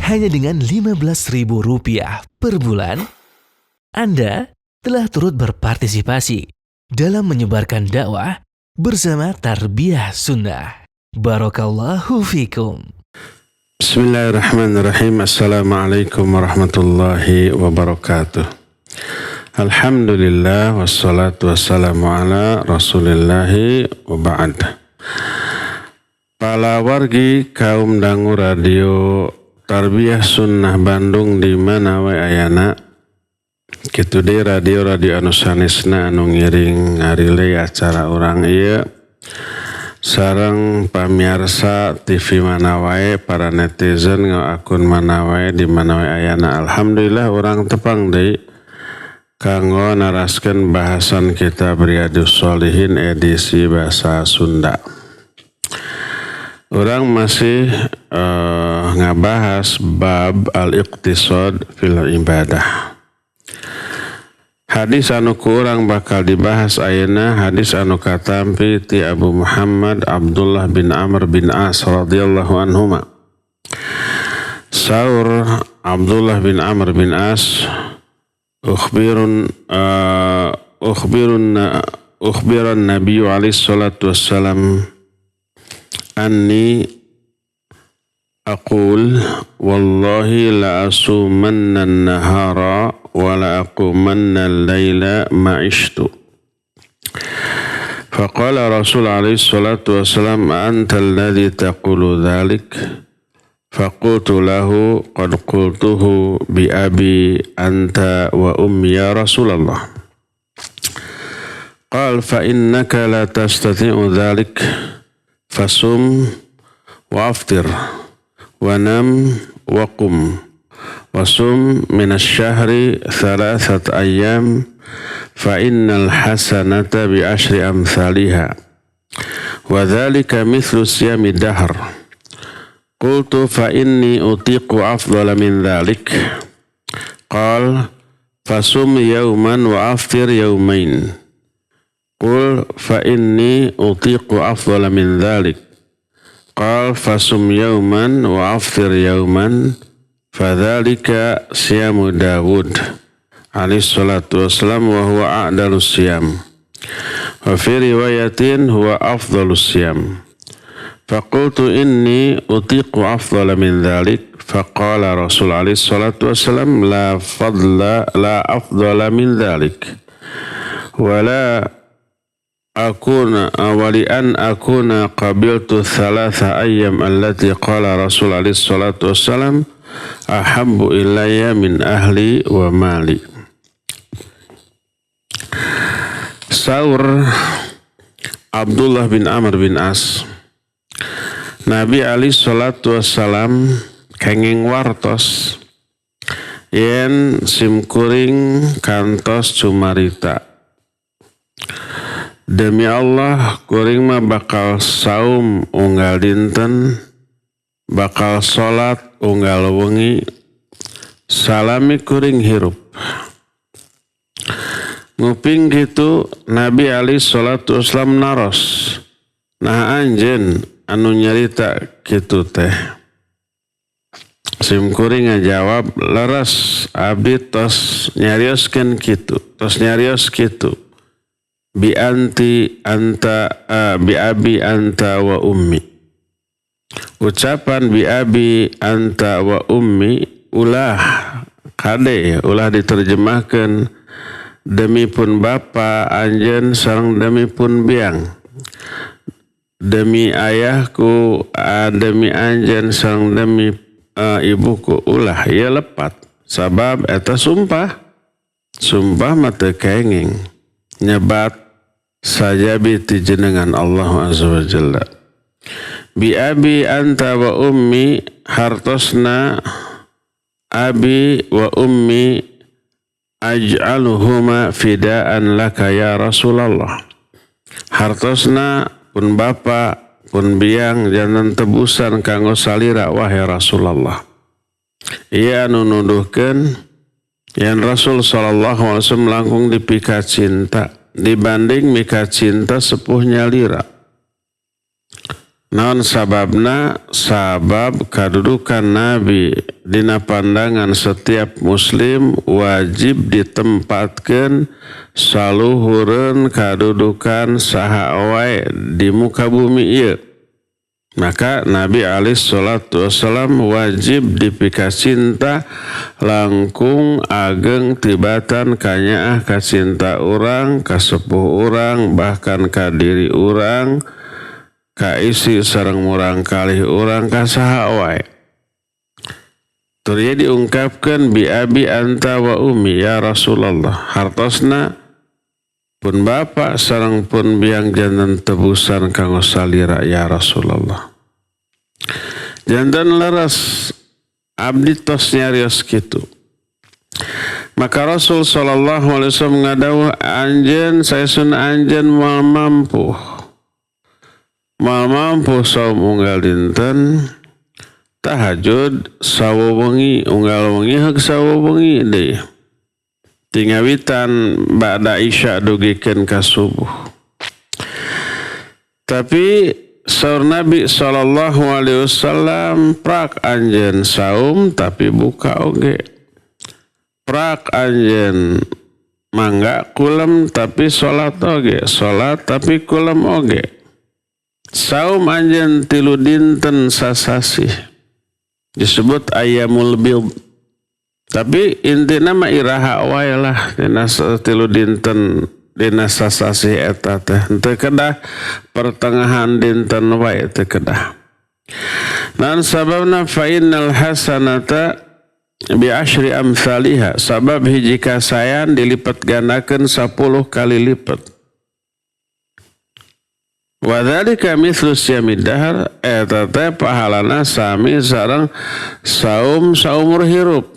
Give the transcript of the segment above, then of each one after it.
hanya dengan Rp15.000 per bulan, Anda telah turut berpartisipasi dalam menyebarkan dakwah bersama Tarbiyah Sunnah. Barakallahu fikum. Bismillahirrahmanirrahim. Assalamualaikum warahmatullahi wabarakatuh. Alhamdulillah wassalatu wassalamu ala rasulillahi wa ba'd. Para wargi kaum dangu radio Tarbiyah Sunnah Bandung di mana wae ayana, kitu deui radio anu sanesna anu ngiring ngarilay acara urang ieu sareng pamirsa TV mana wae, para netizen akun mana wae di mana wae ayana. Alhamdulillah urang tepang deui kanggo naraskeun bahasan kitab Riyadhus Shalihin edisi bahasa Sunda. Urang masih ngabahas bab al-iqtisad fil ibadah. Hadis anu kurang bakal dibahas ayeuna hadis anu katampi ti Abu Muhammad Abdullah bin Amr bin As radhiyallahu anhuma. Saur Abdullah bin Amr bin As ukhbiran Nabi alaihi salatu wassalam anni aqul wallahi la asumanna an-nahara wa la aqumanna al-laila ma'ishtu. Faqala Rasul alaihi salatu wassalam anta alladhi taqulu dhalik. Faqultu lahu qad qultuhu bi abi anta wa ummi ya Rasulullah. Qal fa innaka la tastati'u dhalik fasum wa aftir wa nam wa qum wasum minasyahri 3 ayyam fa innal hasanata bi ashri amthaliha wa dhalika mithlu siyami dahr. Qultu fa inni utiqu afdala min dhalik. Qal fasum yawman wa aftir yawmain. Qul fa inni utiqu afdala min dhalik. Qal fasum yawman wa aftir yawman. Fadhalika siyamu Dawud alaihi salatu wassalam wa huwa a'dalus siyam. Wa fi riwayatin huwa afdalus siyam. Faqultu inni utiqu afdala min dhalik. Faqala Rasul alaihi salatu wassalam la afdala min dhalik. Wala akuna awalian akuna qabiltu 3 ayyam allati qala Rasul alaihi salatu wassalam ahabbu ilayya min ahli wa mali. Saur Abdullah bin Amr bin As, Nabi alaihi salatu wassalam kenging wartos yen simkuring kantos cumarita. Demi Allah kuring mah bakal saum unggal dinten, bakal salat unggal wengi, salami kuring hirup. Nguping gitu Nabi alaihi salatu wassalam naros. Nah anjeun anu nyarita kitu teh. Sim kuring ngajawab leres abdi tos nyarioskeun kitu, tos nyarios kitu. Bi abi anta wa ummi. Ucapan bi abi anta wa ummi ulah kade ulah diterjemahkan demi pun bapa anjeun sareng demi pun biang. Demi ayahku demi anjeun sareng demi ibuku ulah ieu lepat sabab eta sumpah mah teu kenging nyebat sajabi ti jenengan Allah azza wa jalla. Bi abi anta wa ummi hartosna abi wa ummi aj'aluhuma fidaan laka ya Rasulullah. Hartosna pun bapa pun biang jangan tebusan kanggo salira wahai Rasulullah. Ia anu nuduhkeun yen Rasul sallallahu alaihi wasallam langkung dipikat cinta dibanding mika cinta sepuhnya lira. Naon sababna? Sabab kedudukan Nabi dina pandangan setiap muslim wajib ditempatkan saluhureun kedudukan saha wae di muka bumi ieu. Maka Nabi alaihi salatu wassalam wajib dipikacinta langkung ageng tibatan kanyaah kacinta urang, kasepuh urang, bahkan ka diri urang, ka isi sareng murang kalih urang ka saha wae. Tuluy diungkapkeun bi abi anta wa ummi ya Rasulullah. Hartosna pun bapa sareng pun biang janten tebusan kanggo salira ya Rasulullah. Janten leres abdi tos nyarios kitu. Maka Rasul sallallahu alaihi wasallam ngadawuh, anjeun saesun anjeun moal mampu saum unggal dinten tahajud sawo wengi unggal wengi heug sawo wengi deui. Tingawitan ba'da isya dugikeun ka subuh. Tapi saur Nabi sallallahu alaihi wasallam prak anjeun saum tapi buka oge. Prak anjeun mangga kulem tapi salat oge, salat tapi kulem oge. Saum anjeun 3 dinten sasasih. Disebut ayyamul bid. Tapi intina mah iraha wae lah dina 3 dinten dina sasasih eta teh. Teu kedah pertengahan dinten wae teu kedah. Naon sababna fa innal hasanata bi asyri amsalihha. Sabab hiji kasayan dilipat gandakeun 10 kali lipat. Wa dzalika mithlu siyamid dahr eta teh pahalana sami sareng saum saumur hirup.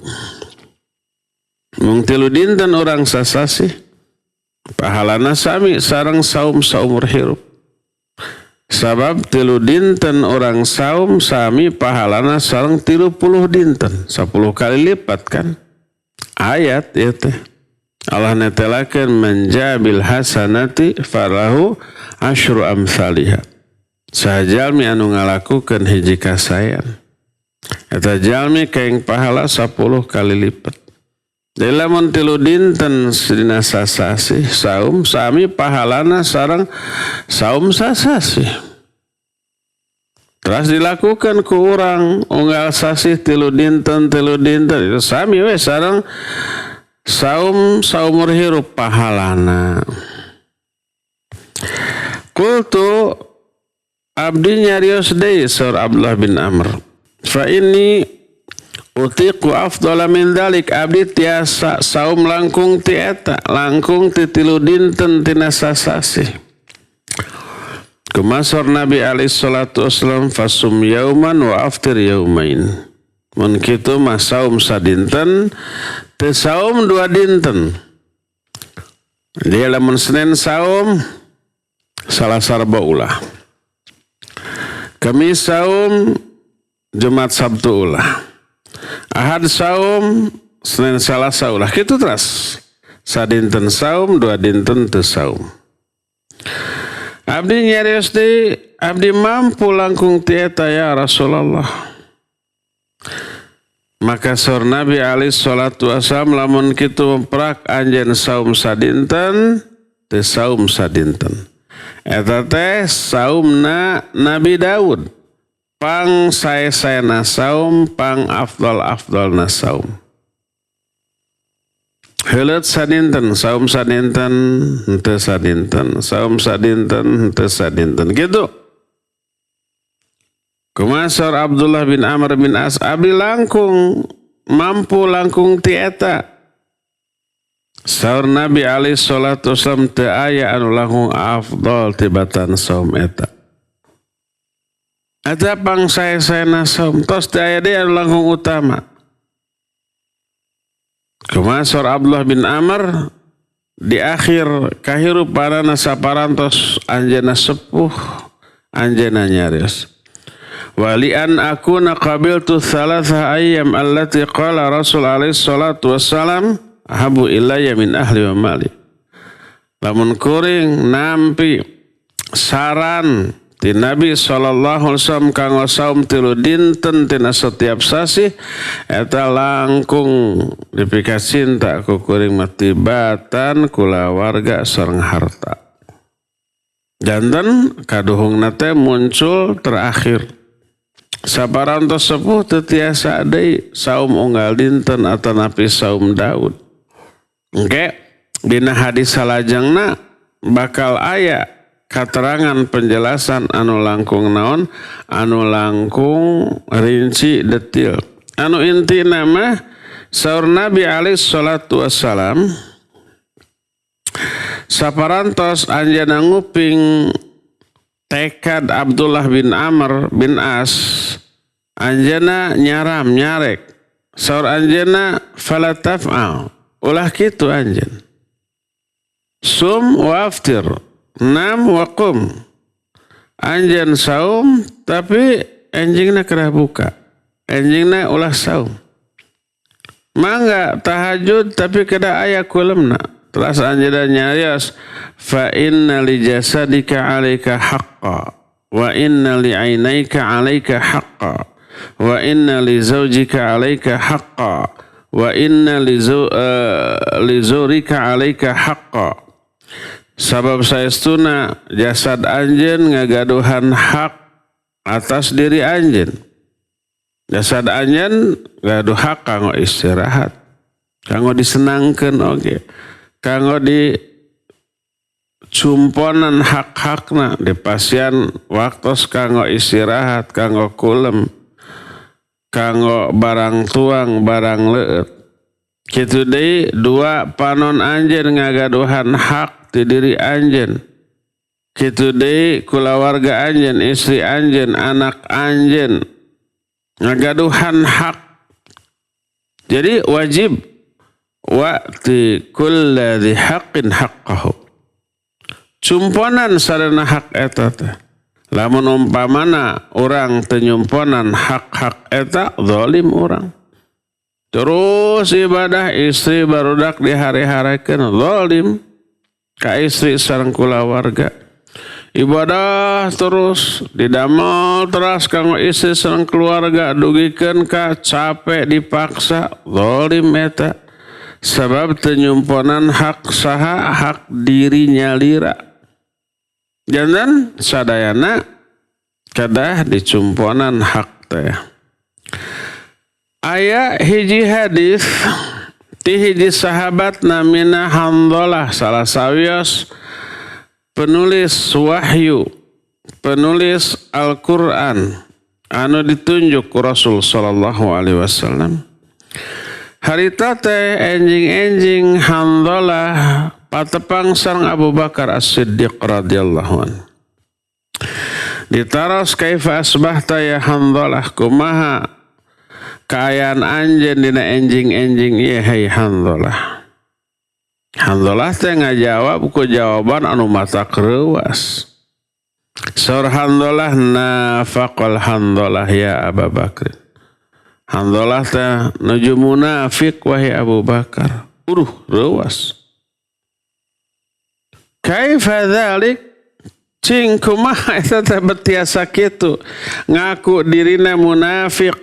Mung 3 dinten orang sasasih pahalana sami sareng saum saumur hirup. Sabab 3 dinten orang saum sami pahalana sareng 30 dinten, 10 kali lipat kan. Ayat ieu teh. Allah netelakeun menjabil hasanati falahu asyru amsalihha. Sajalmi anu ngalakukeun hiji kasayan eta jalmi kaeng pahala 10 kali lipat. Jadi lamun 3 dinten dina sasasih saum sami pahalana sareng saum sasasih. Terus dilakukan ku urang unggal sasih 3 dinten itu sami we sareng saum saumur hirup pahalana. Qultu abdi nyarios deui saur Abdullah bin Amr. Fa inni utiqu afdala min dalik, abdi tiasa saum langkung ti eta, langkung ti 3 dinten tina sasasih. Kumasor Nabi alaihi salatu wassalam fasum yauman wa aftir yaumain. Mun kitu mah saum sadinten, teu saum 2 dinten. Dia lamun Senin saum, Salasar baulah. Kamis saum, Jumat Sabtu ulah. Ahad saum, Senin Salasa ulah. Kitu terus. Sadinten saum, 2 dinten teu saum. Abdi nyarios deui, abdi mampu langkung ti eta ya Rasulullah. Maka saur Nabi alaihi salatu wasallam lamun kitu prak anjeun saum sadinten, teu saum sadinten. Eta teh saumna Nabi Daud. Pang sae-saena saum, pang afdal-afdalna saum. Heuleut sadinten, saum sadinten, henteu sadinten, saum sadinten, henteu sadinten. Gitu. Kumasar Abdullah bin Amr bin As, abdi langkung, mampu langkung ti eta. Saur Nabi alaihi salatu wasallam teu aya anu langkung afdal tibatan saum eta. Eta pang sae-saena saum, tos teu aya deui anu langkung utama. Kumasar Abdullah bin Amr di akhir kahirupanana saparantos anjeunna sepuh, anjeunna nyarios. Walian akuna qabiltu thalatha ayyam allati qala Rasul alaihi salatu wassalam habu ilayya min ahli wa mali. Lamun kuring nampi saran ti Nabi sallallahu alaihi wasallam kanggo saum 3 dinten tina setiap sasi eta langkung dipikasin cinta ku kuring matibatan kulawarga sareng harta. Janten kaduhungna teh muncul terakhir. Saparantos sepuh teu tiasa deui saum unggal dinten atanapi saum Daud. Engke dina hadis salajengna bakal aya katerangan penjelasan anu langkung naon, anu langkung rinci detil. Anu intina mah saur Nabi alaihi salatu wassalam saparantos anjeunna nguping tekad Abdullah bin Amr bin As, anjeunna nyaram nyarek. Saur anjeunna fala taf'al, ulah kitu anjeun. Sum waftir, nam waqum. Anjeun saum tapi enjingna kerah buka. Enjingna ulah saum. Mangga tahajud tapi kada aya kulemna. Terus anjeunna nyarios fa inna li jasadika 'alaika haqqan wa inna li 'ainaika 'alaika haqqan wa inna li zawjika 'alaika haqqan wa inna li zurika 'alaika haqqan. Sabab saestuna jasad anjeun ngagaduhan hak atas diri anjeun. Jasad anjeun gaduh hak kanggo istirahat, kanggo disenangkeun oge, kanggo dicumponan hak-hakna, dipasian waktos kanggo istirahat, kanggo kulem, kanggo barang tuang, barang leueut. Kitu deui dua panon anjeun ngagaduhan hak ti diri anjeun. Kitu deui kulawarga anjeun, istri anjeun, anak anjeun ngagaduhan hak. Jadi wajib wa'ti kulli haqqin haqqahu. Cumponan sarana hak eta teh. Lamun umpamana urang teu nyumponan hak-hak eta zalim urang. Terus ibadah istri barudak dihare-harekeun zalim ka istri sareng kulawarga. Ibadah terus didamel terus kanggo istri sareng keluarga dugikeun ka capek dipaksa zalim eta. Sebab teu nyumponan hak saha hak diri nyalira. Jangan sadayana kadah dicumponan hak teh. Aya hiji hadis ti hiji sahabat namina Hanzalah, salah sawios penulis wahyu, penulis Al-Qur'an anu ditunjuk ku Rasul sallallahu alaihi wasallam. Harita teh enjing-enjing Hanzalah patepang sareng Abu Bakar As-Siddiq radhiyallahu anhu. Ditaros kaifa asbahta ya Hanzalah, kumaha kaayaan anjeun dina enjing-enjing ieu hai Hanzalah. Hanzalah teh ngajawab ku jawaban anu matak reuas. Saur Hanzalah nafaqal Hanzalah ya Abu Bakar. Hanzalah teh nuju munafik wahai Abu Bakar. Reuas. Kaifa dzalik? Cing kumaha eta teh betiasa kitu ngaku dirina munafik.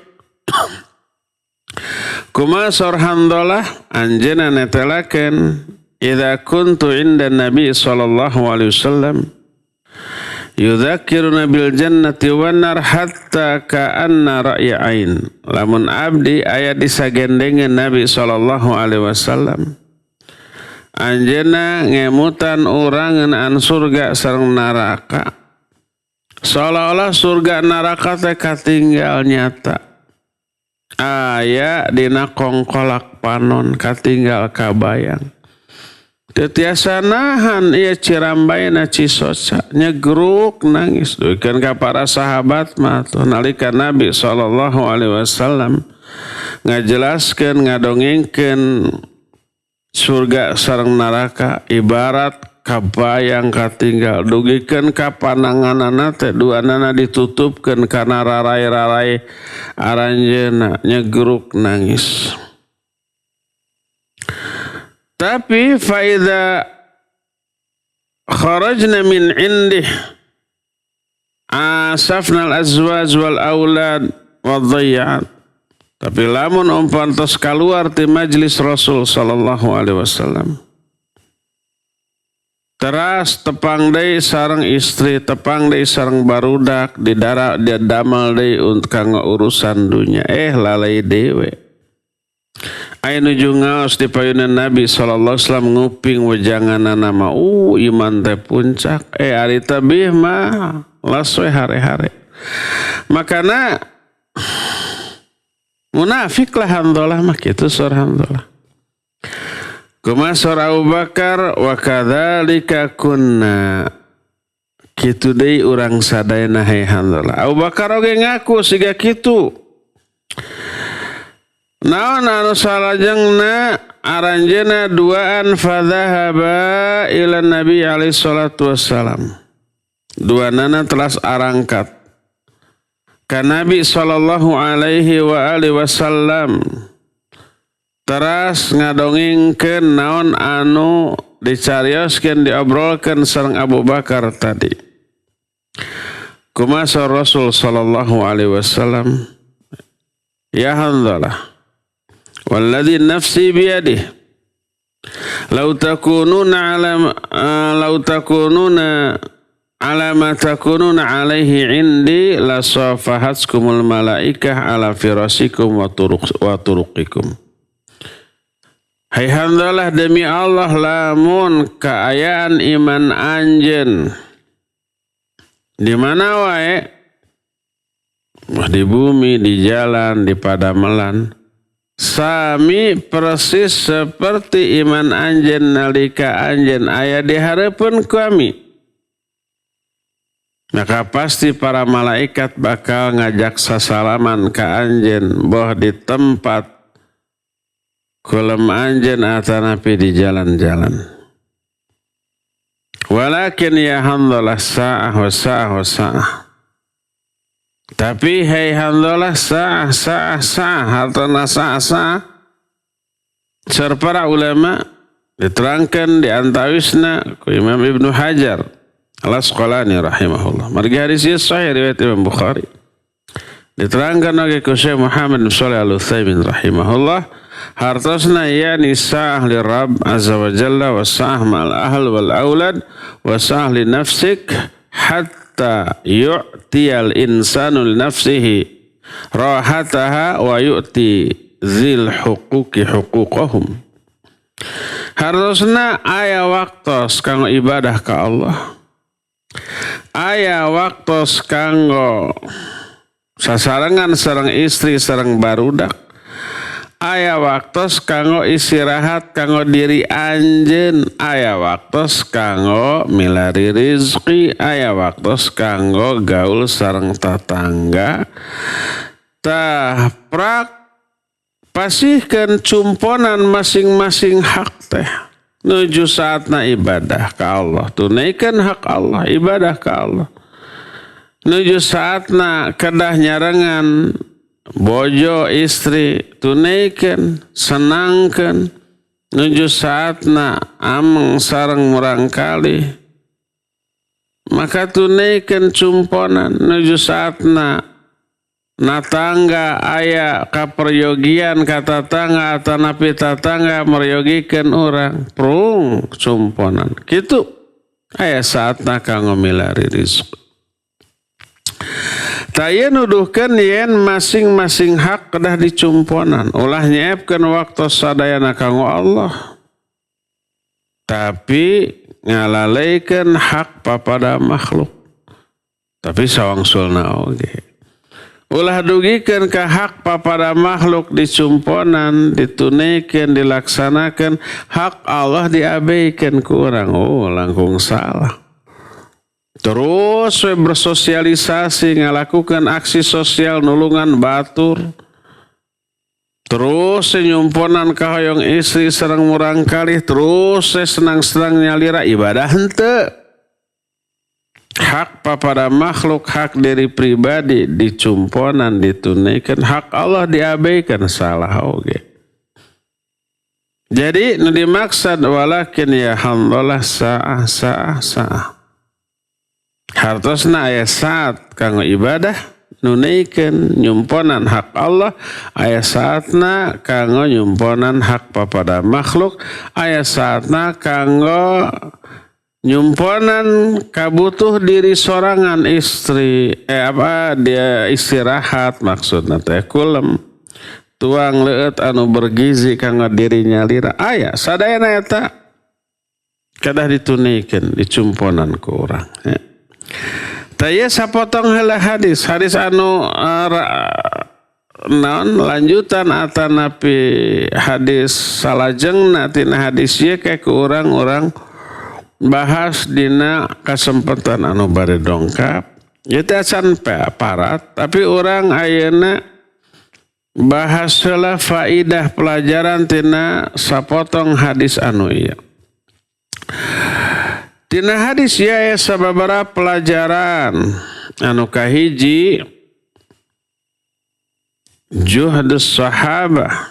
Kumaha saur Hanzalah anjeunna netelakeun idza kuntu inda Nabi sallallahu alaihi wasallam yudzakiruna bil jannati wan nar hatta ka'anna ra'ya ain. Lamun abdi aya disagendengeun Nabi sallallahu alaihi wasallam anjeunna ngemutan urang ngeunaan surga sareng neraka seolah-olah surga neraka teh katinggal nyata. Aya dina kongkolak panon katinggal kabayang. Teu tiasa nahan ieu cirambaina cisoca nyegruk nangis duikeun ka para sahabat mah tuh nalika Nabi sallallahu alaihi wasallam ngajelaskeun ngadongengkeun surga sareng neraka ibarat kabayang katinggal dugikeun ka pananganana teh duanana ditutupkeun kana rarai-rarai aranjeunna nyegruk nangis. Tapi faida kharajna min indih asafnal azwaj wal aulad wadhayyat. Tapi lamun umpan tos keluar ti majlis Rasul sallallahu alaihi wasallam, teras tepang deui sareng istri, tepang deui sareng barudak, didara dia damel deui untuk kanggo urusan dunya, lalai dewe. Aya nuju ngaos di payunan Nabi sallallahu alaihi wasallam nguping wejanganana mah iman teh puncak, ari teh bih mah laswe hare-hare. Makana munafik lah handolah mah kitu sor handolah. Kumaha sor Abu Bakar wa kadzalika kunna. Kitu deui urang sadayana hai handolah. Abu Bakar oge ngaku siga kitu. Naon anu salajengna aranjeuna duaan fadzahaba ila Nabi alaihi salatu wassalam. Duanana telas arangkat ka Nabi sallallahu alaihi wa alihi wasallam. Teras ngadongengkeun naon anu dicarioskeun diobrolkeun sareng Abu Bakar tadi. Kumaha Rasul sallallahu alaihi wasallam, ya Hanzalah, walladzi nafsi biyadihi law takununa ala ma takununa alaihi indi la safahatskumul malaikah ala firasikum wa turuqikum. Hai Hanzalah, demi Allah lamun kaayaan iman anjeun di mana wae, di bumi, di jalan, di padamelan, sami persis seperti iman anjeun nalika anjeun aya di hareupeun kami. Maka pasti para malaikat bakal ngajak sasalaman ka anjeun boh di tempat kulem anjeun atanapi di jalan-jalan. Walakin ya Hanzalah sa'ah wa sa'ah wa sa'ah. Tapi hai Hanzalah sa'ah hartana sa'ah. Sar para ulama diterangkan di antawisna ku Imam Ibnu Hajar Al-Asqalani rahimahullah. Margi hadis ieu sahih riwayat Imam Bukhari. Diterangkan oleh Syekh Muhammad bin Shalih Al-Utsaimin rahimahullah, hartosna yani sa'ah li Rabb azza wa jalla wa sa'ah ma'al ahl wal aulad wa sa'ah li nafsik hatta yu'tiyal insanu li nafsihi rahataha wa yu'ti zil huquqi huquqahum. Hartosna aya waktos kanggo ibadah ka Allah, aya waktos kanggo sasarengan sareng istri sareng barudak, aya waktos kanggo istirahat kanggo diri anjeun, aya waktos kanggo milari rizki, aya waktos kanggo gaul sareng tatangga. Tah prak pasihkeun cumponan masing-masing hak teh nuju saatna ibadah ka Allah, tunaikan hak Allah, ibadah ka Allah. Nuju saatna kedah nyarengan bojo istri, tunaikan, senangkan. Nuju saatna ameng sareng murangkali, maka tunaikan cumponan. Nuju saatna natangga aya kaperyogian kata tangga atanapi tatangga meryogikan orang prung cumponan kitu aya saatna kanggo milari rizki. Taya nuduhkeun yen masing-masing hak kedah dicumponan, ulah nyiepkeun waktu sadayana kanggo Allah, tapi ngalaleikeun hak papada makhluk. Tapi sawangsulna oge ulah dugikeun ka hak papada makhluk dicumponan, ditunaikan, dilaksanakan, hak Allah diabaikan ku urang. Langkung salah. Terus bersosialisasi, ngalakukan aksi sosial nulungan batur. Terus nyumponan kahoyong istri sareng murang kalih, terus senang-senang nyalira ibadah henteu. Hak papada makhluk, hak diri pribadi dicumponan, ditunaikan, hak Allah diabaikan, salah oge. Jadi nu dimaksud walakin ya Hanzalah sa'ah. Hartosna aya saat kanggo ibadah nuneikeun nyumponan hak Allah, aya saatna kanggo nyumponan hak papada makhluk, aya saatna kanggo nyumponan kabutuh diri sorangan istri dia istirahat maksudna teh kulem tuang leueut anu bergizi kanggo dirinya lira aya sadayana eta kadah ditunikeun dicumponan ku urang ya. Taya sapotong heula hadis anu lanjutan atanapi hadis salajengna tina hadis ieu kayak ku urang-urang bahas dina kesempatan anu bari dongkap ieu teh acan parat tapi urang ayeuna bahas heula faidah pelajaran tina sapotong hadis anu ieu. Dina hadis ieu aya sababaraha pelajaran anu kahiji juhdus sahabah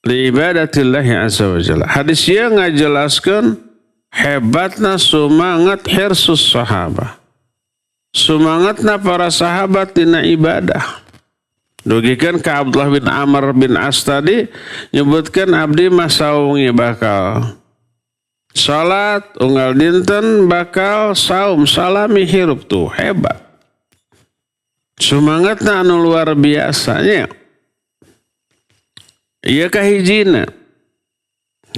li ibadatillahi azza wa jalla. Hadis ieu ngajelaskeun hebatna sumangat hirsus sahabah. Sumangatna para sahabat dina ibadah. Dugikeun ka Abdullah bin Amr bin As tadi nyebutkeun abdi mah saungi bakal salat unggal dinten bakal saum salami hirup tuh hebat. Sumangatna anu luar biasanya. Ieu kahijina.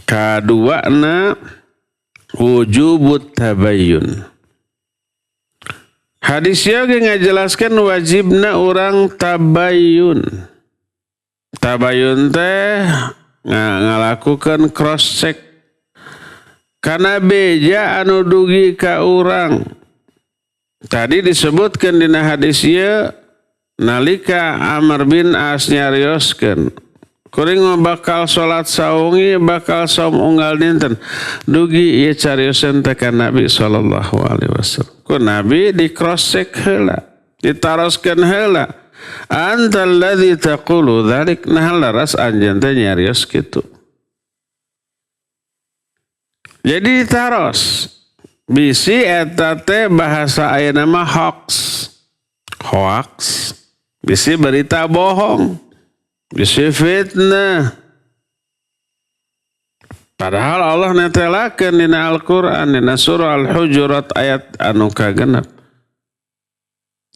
Kaduana wujubut tabayyun. Hadis ieu ge ngajelaskeun wajibna urang tabayyun. Tabayyun teh ngalakukeun cross check kana beja anu dugi ka urang. Tadi disebutkeun dina hadis ieu nalika Amr bin As nyarioskeun kuring bakal salat saungi bakal saum unggal dinten dugi ieu cariosan teh ka Nabi sallallahu alaihi wasallam. Ku Nabi di cross check heula ditaroskeun heula antal ladzi taqulu dzalik nah laras anjeun teh nyarios kitu. Jadi ditaros bisi eta teh bahasa ayeuna mah hoax bisi berita bohong bisi fitnah. Padahal Allah netelakeun dina Al-Qur'an dina surah Al-Hujurat ayat anu kagenep.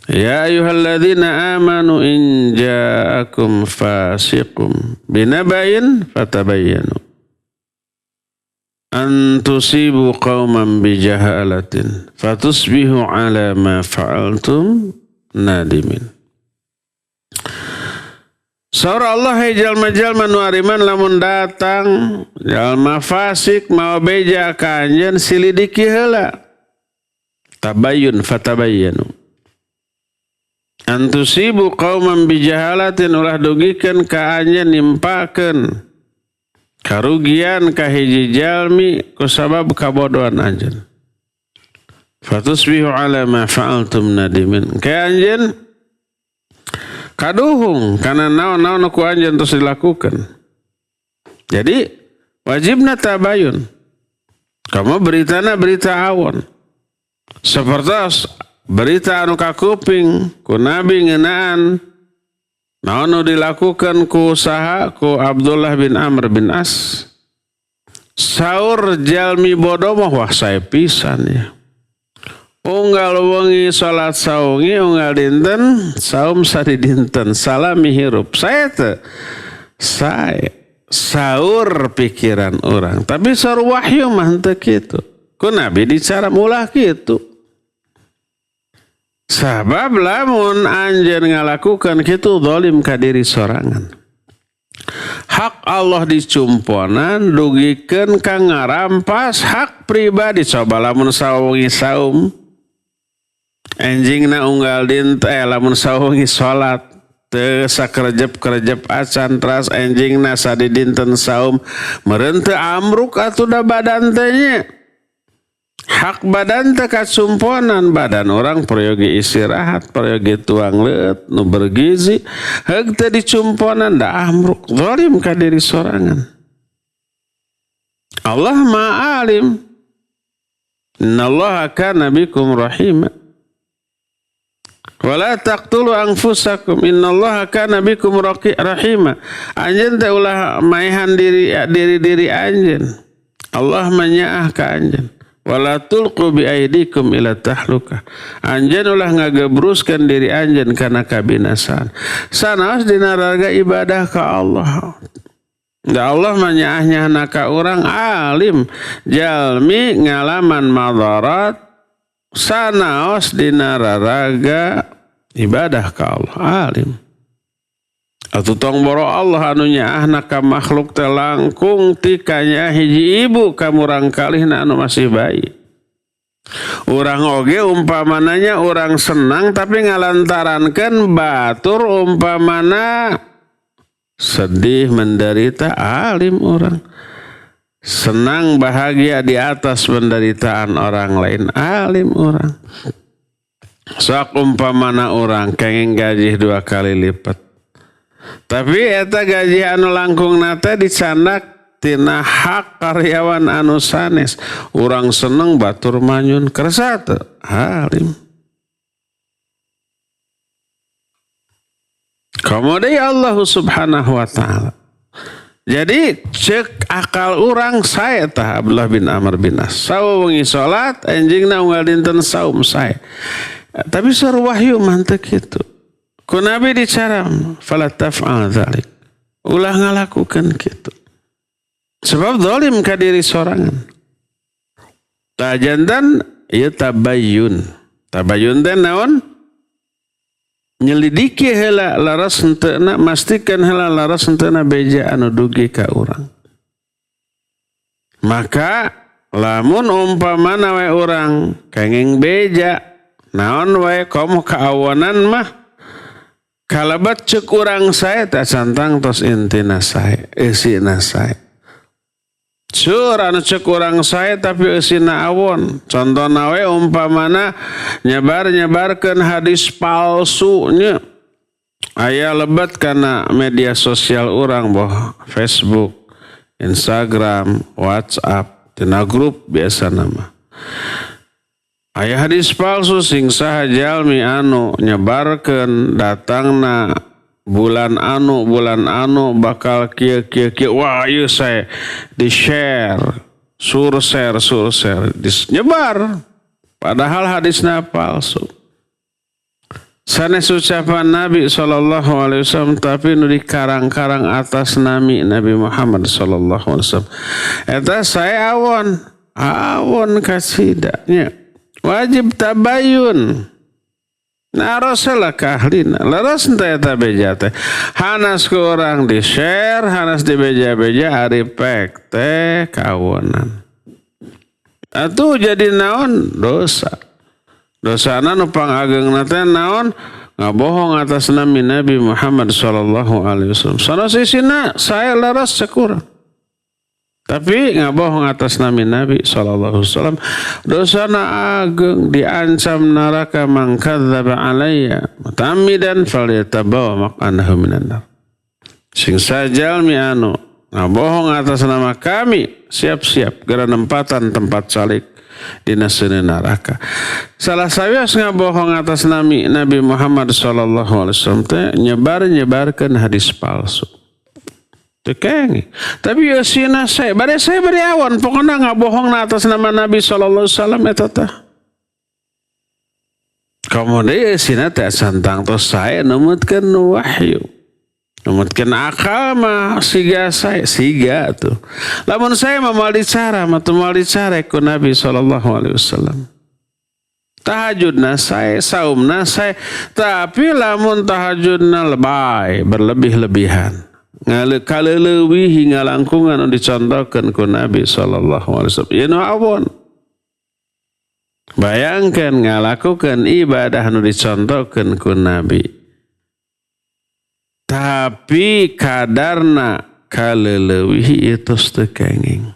Ya ayyuhalladzina amanu in ja'akum fasiqum binabain fatabayyanu an tusibu qauman bijahalatin fatusbihu ala ma fa'altum nadimin. Saur Allah hai jalma-jalma nu ariman lamun datang jalma fasik mau beja ka anjeun silidiki heula. Tabayyun fatabayyanu. An tusibu qauman bijahalatin ulah dugikeun ka anjeun nimpakeun karugian ka hiji jalmi kusabab kabodohan anjeun. Fatusbihu ala ma fa'altum nadimin. Ka anjeun kaduhung kana naon-naon ku anjeun terus dilakukan. Jadi wajibna tabayun. Kamu beritana berita awon. Seperti berita anu ka kuping ku Nabi ngeunaan naon nu dilakukan ku saha ku Abdullah bin Amr bin As. Saur jalmi bodoh mah wah sae pisan ya. Unggal wengi salat saungi unggal dinten saum sari dinten salami hirup saya teh saur pikiran orang tapi saur wahyu mah teu kitu ku Nabi dicara ulah kitu sabab lamun anjeun ngalakukan kitu zalim ka diri sorangan hak Allah dicumponan dugikeun ka ngarampas hak pribadi coba lamun saungi saum enjingna unggal dinten lamun saungi salat teu sakerejep-kerejep acan teras enjingna sadi dinten saum meureun teu amruk atuh da badan teh nya. Hak badan teh kacumponan badan orang peryogi istirahat peryogi tuang leueut nu bergizi heug teh dicumponan da amruk zalim ka diri sorangan. Allah Maha Alim Innallaha kana bikum rahima. Wala taqtulu anfusakum innallaha kana bikum rahima. Anjeun teh ulah maehan diri anjeun. Allah menyaah ka anjeun. Wala tulqu bi aidikum ila tahlukah. Anjeun ulah ngagebruskeun diri anjeun kana kabinasaan. Sanaos dina raraga ibadah ka Allah. Da Allah menyaahnya ka urang alim jalmi ngalaman madarat sanaos dina raraga ibadah ka Allah alim. Atuh tong boro Allah anu nyaahna ka makhluk teh langkung ti kanya hiji ibu ka murang kalihna anu masih bayi. Urang oge umpamananya urang senang tapi ngalantarankeun batur umpamana sedih menderita alim orang. Senang bahagia di atas penderitaan orang lain alim orang. Sok umpamana orang kenging gaji 2 kali lipat. Tapi eta gaji anu langkung nate dicandak tina hak karyawan anu sanes. Urang seneng batur manyun kersa teu alim. Kemudian Allah subhanahu wa ta'ala. Jadi cek akal orang saya tah Abdullah bin Amr bin As. Sawa wengi salat anjingna unggal dinten saum saya. Tapi sur wahyu mantep kitu. Ku Nabi dicaram fala taf'al dzalik. Ulah ngalakukeun kitu. Sebab zalim ka diri sorangan. Tajandan ieu tabayyun. Tabayyun teh naon? Nyelidiki heula laras henteuna mastikeun heula laras henteuna beja anu dugi ka urang. Maka lamun umpamana we urang kenging beja naon wae komo kaawanan mah kalabat ceuk urang sae teh santang tos intina sae eusina sae. Sur anu ceuk urang sae tapi eusina awon. Contona we umpamana nyebar-nyebarkeun hadis palsu nya. Aya lebat kana media sosial urang boh Facebook, Instagram, WhatsApp, tina grup biasa nama. Aya hadis palsu sing saha jalmi anu nyebarkeun datangna bulan anu bakal kieu wah ieu saya di share sur-share nyebar padahal hadisna palsu. Sanes ucapan Nabi sallallahu alaihi wasallam tapi nu dikarang-karang atas nami Nabi Muhammad sallallahu alaihi wasallam. Eta saya awon kasidanya wajib tabayun. Narosalah kahlina laras ente eta beja teh hanas ke orang di share hanas di beja-beja aripek teh kawonan atuh jadi naon dosana nu pangageungna teh naon ngabohong atas nami Nabi Muhammad sallallahu alaihi wasallam sanes isina saya laras sakurang tapi ngabohong atas nami Nabi sallallahu alaihi wasallam dosana ageung diancam neraka man kadzdzaba alayya mutamidan falyatabawa maq'adahu minan nar. Sing sajalmi anu ngabohong atas nama kami siap-siap gara nempatan tempat salik dina seuneun neraka. Salah sawios ngabohong atas nami Nabi Muhammad sallallahu alaihi wasallam teh nyebarkeun hadis palsu. Tekeng. Tapi yosina saya bade awon pokoknya ngabohong atas nama Nabi sallallahu alaihi wasallam eta teh. Kemudian yosina teh santang tos saya numutkeun wahyu. Numutkeun akal mah siga tuh. Lamun saya moal dicara mah teu moal dicare ku Nabi sallallahu alaihi wasallam. Tahajudna saya, saumna saya, tapi lamun tahajudna lebay berlebih-lebihan. Kaleuleui hingga langkungan anu dicontohkeun ku Nabi sallallahu alaihi wasallam. Ieu awon. Bayangkeun ngalakukeun ibadah anu dicontohkeun ku Nabi. Tapi kadarna kaleuleui itu teu kenging.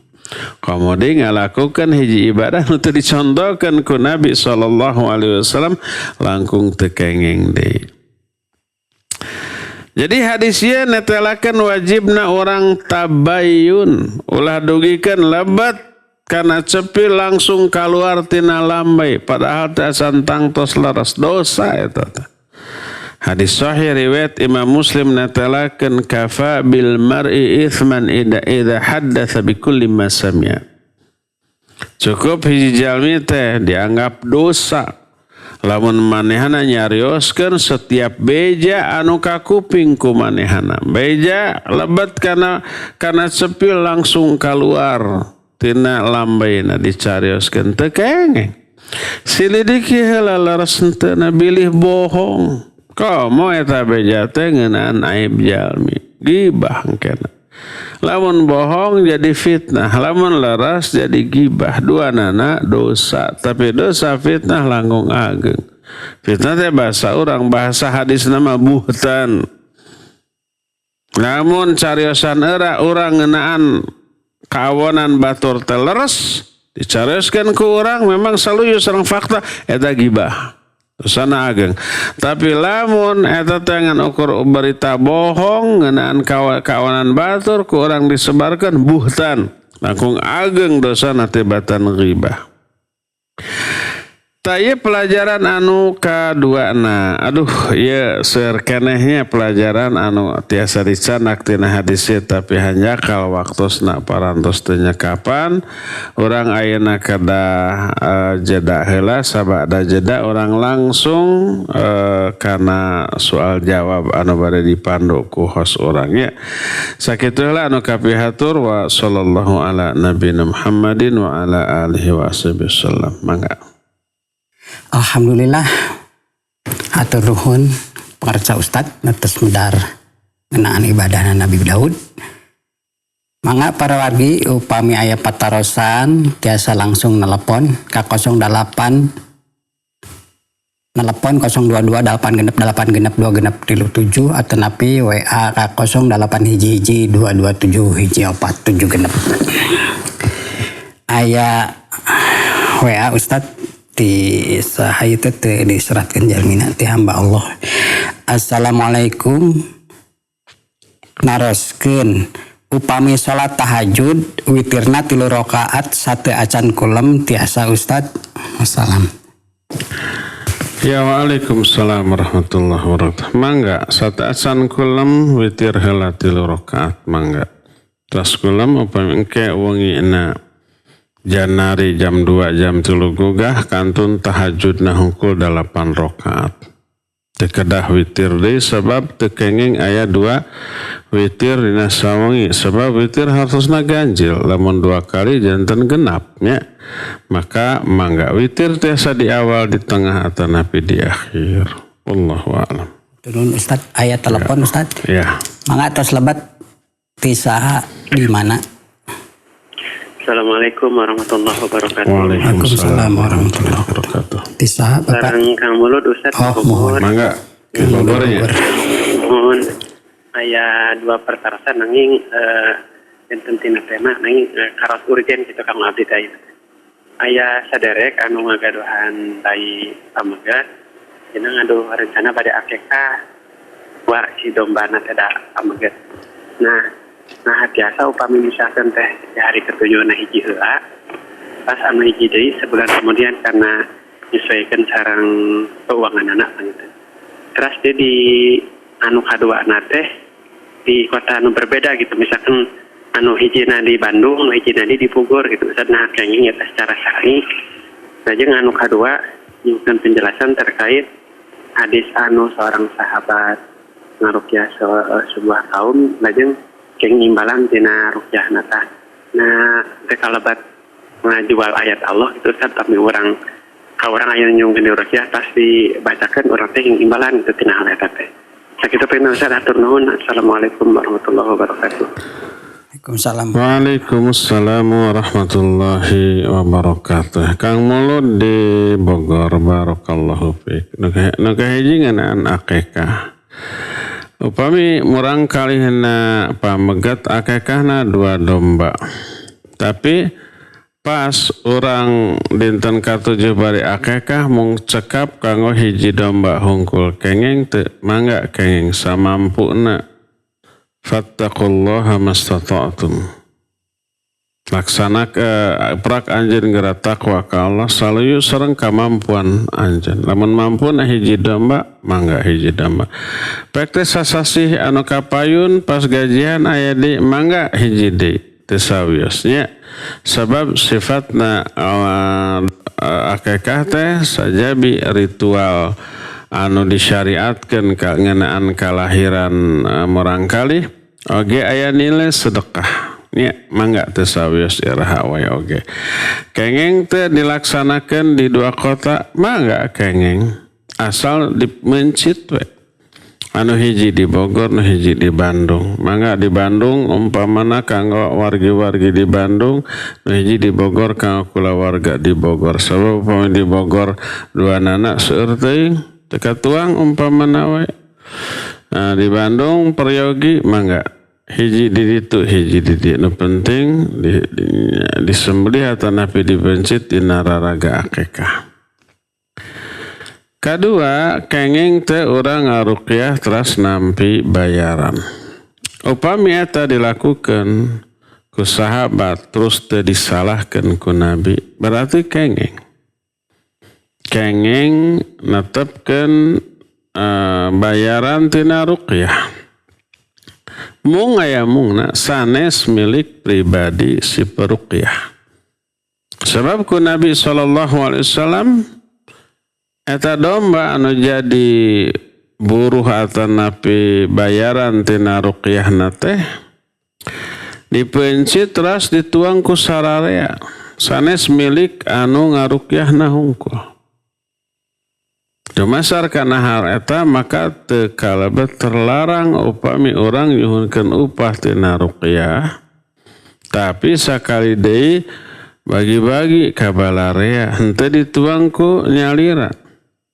Kemudian ngalakukeun hiji ibadah anu teu dicontohkeun ku Nabi sallallahu alaihi wasallam langkung teu kenging deui. Jadi hadisnya netelakan wajibna orang tabayun ulah dugikeun lebat karena cepi langsung keluar tina lambai padahal asan tangtos laras dosa eta teh. Hadis sahih riwayat Imam Muslim natalakan kafa bil mar'i ithman idza haddatsa bi kulli ma sami'a. Cukup hiji jalmi teh dianggap dosa lamun manehana nyarioskeun setiap beja anu ka kuping ku manehana. Beja lebat kana sepi langsung keluar tina lambaina dicarioskeun teu kengeng. Silidiki heula laras henteu bilih bohong. Komo eta beja teh ngeunaan aib jalmi. Gibah engkena. Lamun bohong jadi fitnah, lamun leras jadi gibah. Duanana dosa, tapi dosa fitnah langkung ageng. Fitnah teh bahasa urang, bahasa hadis nama buhtan. Namun cariosan era urang ngeunaan kawonan batur teh leres, dicarioskeun ku urang memang saluyus sareng fakta eta gibah. Dosana ageng. Tapi lamun eta teh ngan ukur berita bohong ngeunaan kawanan batur ku urang disebarkeun buhtan. Langkung ageng dosana tibatan ghibah. Taya pelajaran anu kaduana. Aduh, ieu seueur kenehnya pelajaran anu tiasa dicanak tina hadis tapi hanya kal waktosna parantos teu nyekapan. Urang ayeuna kada jeda heula sabada jeda urang langsung kana soal jawab anu bade dipandu ku host urang nya. Sakitu heula anu kapihatur wa sallallahu ala nabiyina Muhammadin wa ala alihi washabihi wasallam. Mangga. Alhamdulillah hatur nuhun pangarca Ustad atas medar ngeunaan ibadahna Nabi Daud. Mangga para wargi upami aya patarosan tiasa langsung nelepon ka 08 nelepon 022 8genep 237 atau napi WA ka 08 227 476. Aya WA Ustad di saha itu diseratkan jalmina ti hamba Allah. Assalamualaikum, naroskeun upami salat tahajud witirna 3 rakaat sate acan kulem tiasa Ustad. Wassalam. Ya waalaikumsalam warahmatullahi wabarakatuh. Mangga sate acan kulem witir heula 3 rakaat mangga. Tas kulem upami engke wengina janari jam 2 jam 3 gugah kantun tahajudna hungkul 8 rakaat. Teu kedah witir deui sabab teu kenging aya 2 witir dina sawengi sabab witir hartosna ganjil lamun 2 kali janten genap nya. Maka mangga witir tiasa di awal di tengah atau napi di akhir. Wallahu a'lam. Turun Ustad aya telepon ya. Ustad. Ya. Mangga tos lebat ti saha di mana? Assalamualaikum warahmatullahi wabarakatuh. Waalaikumsalam warahmatullahi wabarakatuh. Tisa Bapak. Sareng Kang Mulut Ustaz. Mohon. Mangga. Bogornya. Mohon aya 2 perkarasan nanging enten tina tema nanging karos urgen kitu Kang abdi teh. Aya saderek anu ngagaduhan bayi pamega cenah ngadu rencana bade akekah wa si dombana teh da pamega. Nah biasa upami misalkan teh di hari ke-7 na hiji heula pas anu hiji deui sebulan kemudian karena nyesuaikan sareng keuangan anak gitu. Terus dia di anu kadua teh di kota anu berbeda gitu, misalkan anu hijina di Bandung, anu hijina di Bogor gitu. Nah kayaknya ya secara syar'i. Nah jeung anu kadua nyugun penjelasan terkait hadis anu seorang sahabat ngarukyah sebuah kaum lajeng keng imbalan tina rukyah nata. Nah teh kalabat ngajual ayat Allah itu Ustaz tapi orang aya nyungkeun di rukyah pas dibacakeun urang teh imbalan itu tina hal eta teh. Sakitu peuh Ustaz atur nuhun. Assalamualaikum warahmatullahi wabarakatuh. Waalaikumsalam warahmatullahi wabarakatuh. Kang Mulud di Bogor, barakallahu fiik. Nu kahiji ngeunaan akekah. Upami murang kalihna pamegat akekahna 2 domba. Tapi pas orang dinten ka-7 bari akekah mung cekap kanggo hiji domba hungkul kenging teu mangga kenging samampuna. Fattaqullaha mastata'tum. laksana ke prak anjeun geura takwa ka Allah salayu sareng kamampuan anjeun. Lamun mampu na hiji domba mangga hiji domba. Pek teh sasasih anu kapayun pas gajian aya di mangga hiji deui teu sawiosnya. Sabab sifatna akikah teh sajabi ritual anu disyariatkeun ka ngeunaan kalahiran murangkalih oge aya nilai sedekah. Ya, mangga teu sawios iraha wae oge. Kengeng teu dilaksanakeun di dua kota, mangga kengeng. Asal dimencit we. Anu hiji di Bogor, anu hiji di Bandung. Mangga di Bandung umpamana kanggo wargi-wargi di Bandung, anu hiji di Bogor kanggo kulawarga di Bogor. Sabab umpama di Bogor dua anak seueur teuing, teu katuang umpamana we. Nah, di Bandung peryogi mangga. Hiji di ditu hiji di ditu nu penting disembelih atau napi dibencit dina raraga akikah. Kadua kenging teh urang ngaruqyah teras nampi bayaran. Upami eta dilakukan ku sahabat terus teu disalahkeun ku Nabi berarti kenging. Kenging netepkeun bayaran tina ruqyah. Mung aya mungna sanes milik pribadi si peruqyah. Sebab ku Nabi SAW eta domba anu jadi buruh atau napi bayaran tina ruqyahna teh dipencit teras dituang ku sararea sanes milik anu ngaruqyahna hungkul. Dumasar kana hal eta maka teu kalebet terlarang upami urang nyuhunkeun upah tina ruqyah tapi sakali deui bagi-bagi ka balarea henteu dituang ku nyalira.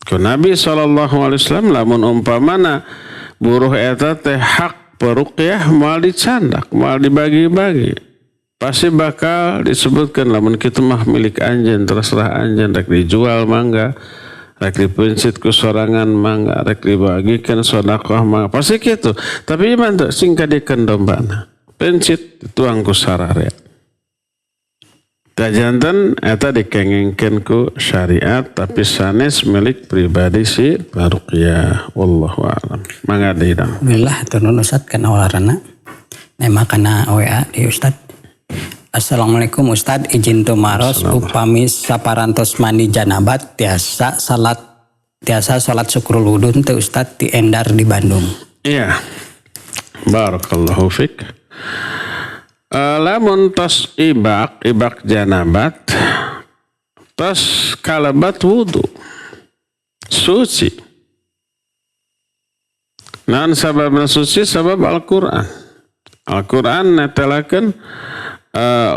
Ku Nabi SAW lamun umpamana buruh eta teh hak peruqyah moal dicandak moal dibagi-bagi pasti bakal disebutkeun lamun kitu mah milik anjeun terserah anjeun rek dijual mangga rek dipencit ku sorangan mangga rek dibagikeun sedekah mangga pasti kitu. Tapi iman teu sing kadikeun dombana pencit dituang ku sararea. Tajanten eta dikengengkeun ku syariat tapi sanes milik pribadi si paruqyah. Wallahu a'lam. Mangga deui dong. Alhamdulillah turun Ustaz kana walarana. Nema kana WA di Ustaz. Assalamualaikum Ustaz, izin tumaros upami saparantos mandi janabat tiasa salat syukrul wudhu teh Ustaz di Endar di Bandung. Iya. Barakallahu fik. Lamun tos ibak janabat tos kalabat wudu suci. Naon sababna suci? Sabab Al-Qur'an. Al-Qur'an netelakeun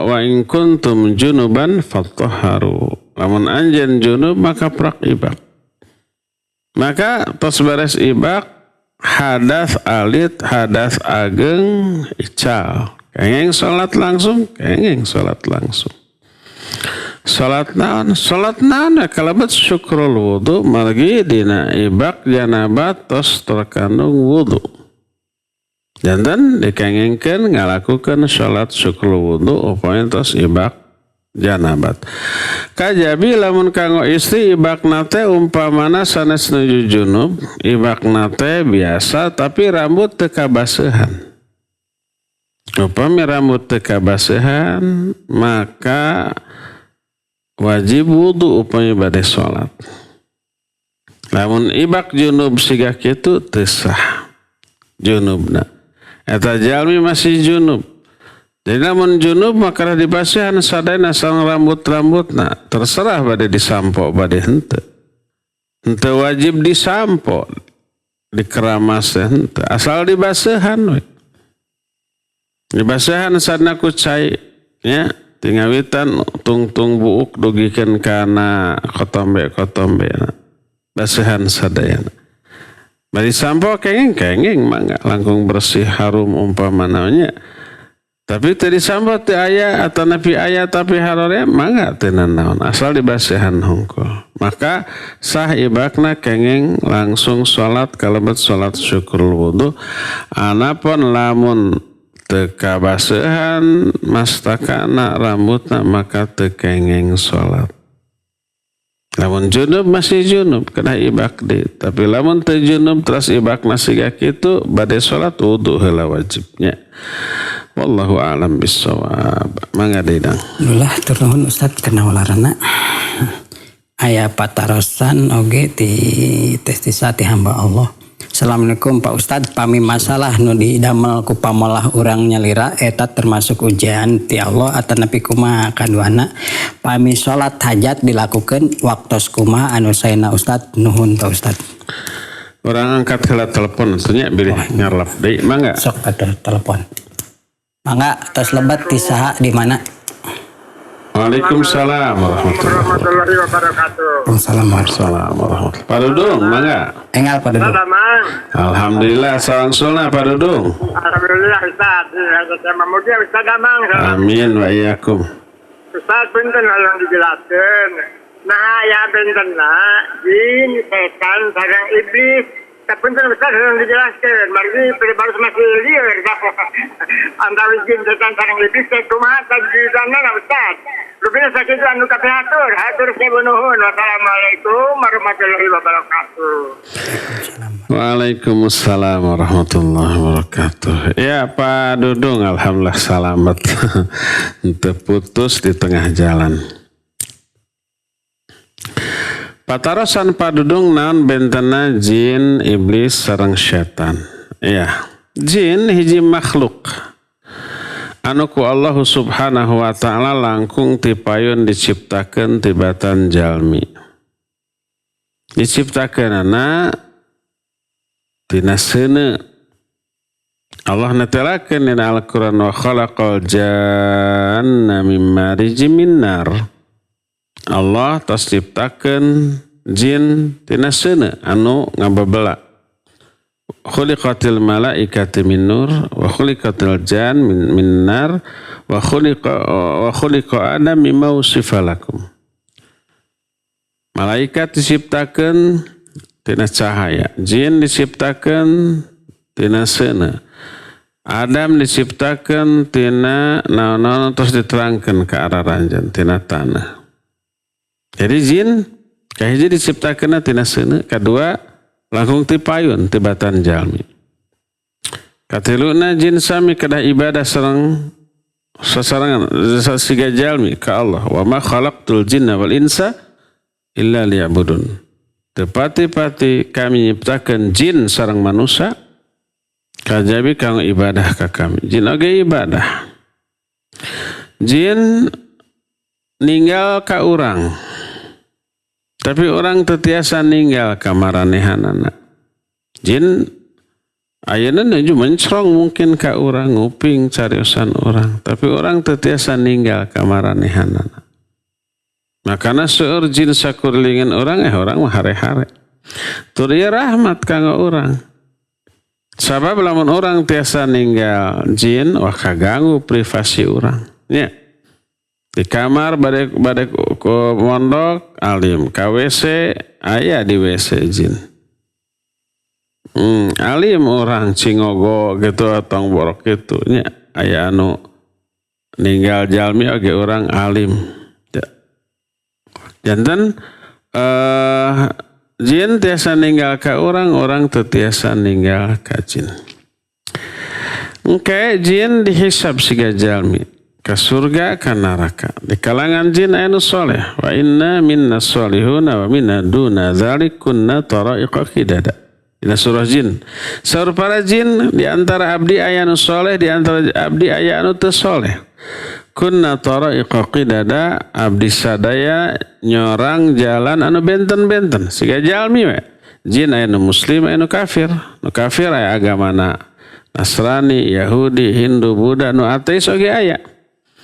wa in kuntum junuban fatahharu. Lamun anjeun junub maka prak ibak. Maka tos beres ibak hadas alit hadas ageng ical. Kenging salat langsung, Salat naon kalabat syukrul wudu margi dina ibak janabat tos terkandung wudu. Jantan dikengengkeun ngalakukeun salat syukrul wudu upaya tos ibak janabat. Kajabi lamun kanggo istri ibakna teh umpamana sanes nuju junub, ibakna teh biasa tapi rambut teu kabaseuhan. Upami rambut teu kabaseuhan maka wajib wudu upami bade salat. Lamun ibak junub siga kitu teu sah junubna. Eta jalmi masih junub. Jadi lamun junub maka dibasihan sadayana sareng rambut-rambutna terserah bade disampo bade henteu. Henteu wajib disampo dikeramas henteu asal dibasihan we. Dibasihan sadna ku cai nya tingawitan tungtung buuk dugikeun kana kotombe basihan sadayana. Bari sampo kenging mangga langkung bersih harum umpamana nya. Tapi teu disampo teu aya atau napi aya tapi harore mangga teu naon asal dibasihan hungkul. Maka sah ibakna kenging langsung salat kalebet salat syukrul wudu. Anapun lamun teka basehan mastakana rambutna maka tekengeng sholat. Lamun junub masih junub kena ibak deh. Tapi lamun teu junub terus ibak nasiga kitu bade sholat wudu heula wajibnya. Wallahu a'lam bissawab. Mangga deudang. Alhamdulillah turun Ustaz kena walarana. Aya patarosan oge ti testisa ti hamba Allah. Assalamualaikum Pak Ustadz, pami masalah nu didamel ku pamolah urang nyalira eta termasuk ujian ti Allah atau nepi kumaha kaduana pami sholat hajat dilakukan waktos kumaha anu saena Ustadz nuhun Pak Ustadz. Orang angkat heula telepon atunya bilih ngarlap deui mangga. Sok atuh telepon. Mangga tos lebat ti saha di mana? Waalaikumsalam warahmatullahi wabarakatuh. Waalaikumsalam warahmatullahi. Pak Dudung, mangga. Engal Pak Dudung. Alhamdulillah, salam sulna Pak Dudung. Alhamdulillah Ustaz. Saya memuji Ustaz Damang. Amin wa iyyakum. Ustaz punten yang dijelaskan. Nah, ya bentenna jin, setan, sareng iblis. Punten Ustaz yang dijelaskan. Mari baru masih liar. Antara jin, setan, sareng iblis kumaha tajwidana Ustaz. Rupanya sakit anu kabeh hatur saya nuhun. Wassalamualaikum warahmatullahi wabarakatuh. Waalaikumsalam warahmatullahi wabarakatuh. Ya Pak Dudung, alhamdulillah selamat. Terputus di tengah jalan. Patarosan Pak Dudung naon bentena jin, iblis, sareng setan. Ya, jin hiji makhluk anu ku Allah subhanahu wa ta'ala langkung tipayun diciptakeun tibatan jalmi. Diciptakeunana tina seuneu. Allah netelakeun dina Al-Qur'an wa khalaqal janna mim marijim min nar. Allah tos ciptakeun jin tina seuneu anu ngababela. Khuliqatil malaikati min nur wa khuliqatil jan min nar wa khuliqa adam mimma usifalakum. Malaikat diciptakeun tina cahaya, jin diciptakeun tina seuneu. Adam diciptakeun tina naon-naon terus diterangkeun ka arah ranjan tina tanah. Jadi jin kahiji diciptakeunna tina seuneu, kadua langkung tipayun tibatan jalmi. Katiluna jin sami kedah ibadah sareng sasarangan siga jalmi ka Allah. Wa ma khalaqtul jinna wal insa illa liya'budun. Tepati-pati kami nyiptakeun jin sareng manusia kajabi kanggo ibadah ka kami. Jin oge ibadah. Jin ninggal ka urang. Tapi orang tetiasa ninggal kamaranehanana. Jin ayeuna nuju mencrong mungkin ka urang nguping cariosan orang. Tapi orang tetiasa ninggal kamaranehanana. Makana seueur jin sakurlingan orang orang mah hare-hare. Turieu rahmat kanggo urang. Sabab lamun orang tiasa ninggal jin wah kaganggu privasi urang. Nya. Di kamar badek mondok alim, ka WC aya di WC jin. Alim orang cingogo gitu atau borok gitu nya aya anu ninggal jalmi oge orang alim. Janten jin tiasa ninggal ka orang teu tiasa ninggal ka jin. Engke jin dihisab siga jalmi. Ka surga ka neraka. Di kalangan jin aya nu soleh. Wa inna minna solihuna wa minna duna dzalik kunna taraiqa qidada. Dina surah jin. Saur para jin di antara abdi aya nu soleh, di antara abdi aya anu teu soleh. Kunna taraiqa qidada, abdi sadaya nyorang jalan anu benten-benten. Siga jalmi we. Jin aya nu muslim aya nu kafir. Nu kafir aya agamana Nasrani, Yahudi, Hindu, Buddha, nu ateis oge aya.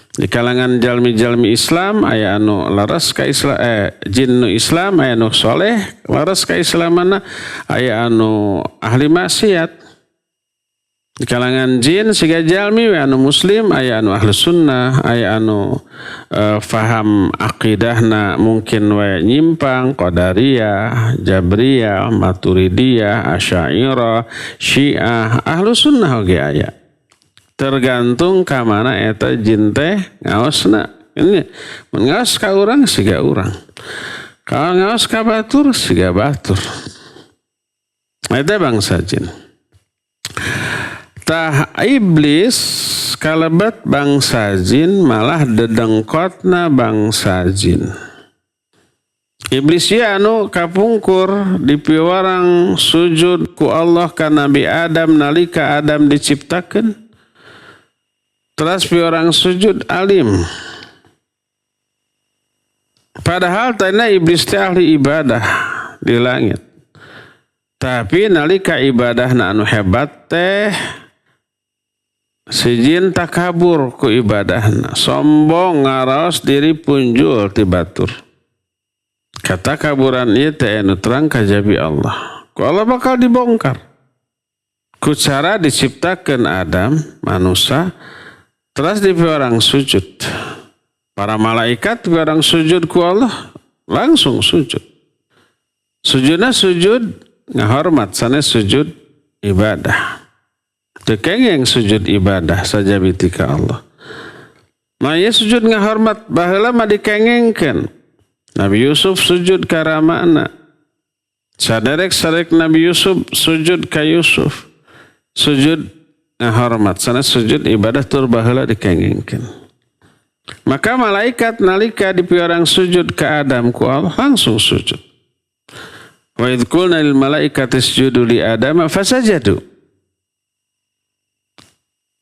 Di kalangan jalmi-jalmi Islam aya anu laras ka Islam jin nu Islam aya anu soleh laras ka Islamana aya anu ahli maksiat. Di kalangan jin siga jalmi anu muslim aya anu ahli sunnah aya anu faham aqidahna mungkin we nyimpang qadariyah, jabriyah, maturidiyah, asy'ariyah, syiah, ahli sunnah oge aya. tergantung ka mana eta jin teh ngaosna. Ini ngaos ka urang siga urang. Kalau ngaos ka batur siga batur. Eta bangsa jin. Tah iblis kalebet bangsa jin malah dedengkotna bangsa jin. Iblis ya anu kapungkur di piwarang sujud ku Allah ka Nabi Adam nalika Adam diciptakeun. Terus piwarang sujud alim. Padahal tanya iblis teh ahli ibadah di langit. Tapi nalika ibadahna anu hebat teh si jin takabur ku ibadahna, sombong ngaraos diri punjul ti batur. Kata kaburan ieu teh anu terang kajabi Allah. Ku Allah bakal dibongkar. Ku cara diciptakeun Adam manusia terus di orang sujud. Para malaikat orang sujud ku Allah langsung sujud. Sujudna sujud ngahormat sanes sujud ibadah. Tekengeng sujud ibadah saja bitika Allah. Nah ya sujud ngahormat baheula mah dikengengkeun. Nabi Yusuf sujud ka ramana. Saderek Nabi Yusuf sujud ka Yusuf. Sujud ngahormat sanes sujud ibadah tur baheula dikengengkeun. Maka malaikat nalika di piorang sujud ke Adam ku Allah langsung sujud. Wa idh qulna lil malaikati isjudu li Adam fasajadu.